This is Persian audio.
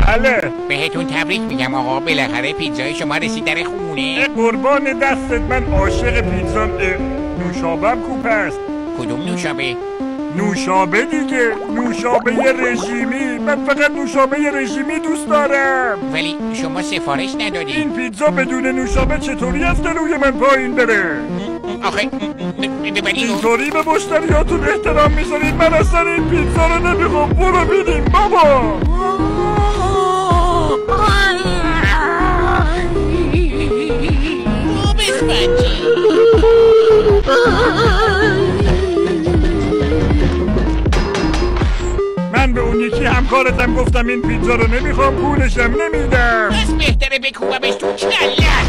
بله. بهتون تبریک میگم آقا، بالاخره پیتزای شما رسید در خونه. قربان دستت، من عاشق پیتزام. نوشابم کوپ است. کدوم نوشابه؟ نوشابه دیگه، نوشابه رژیمی. من فقط نوشابه رژیمی دوست دارم. ولی شما سفارش ندادی. این پیتزا بدون نوشابه چطوری از روی من پایین بره؟ آخه اینطوری به مشتریاتون احترام میذارید؟ من اصلا این پیتزا رو نمیخوام. برو بیدیم بابا. من به اون یکی همکارتم گفتم این پیتزا رو نمیخوام، پولشم نمیدم. بس بهتره بکوبمش تو کلت.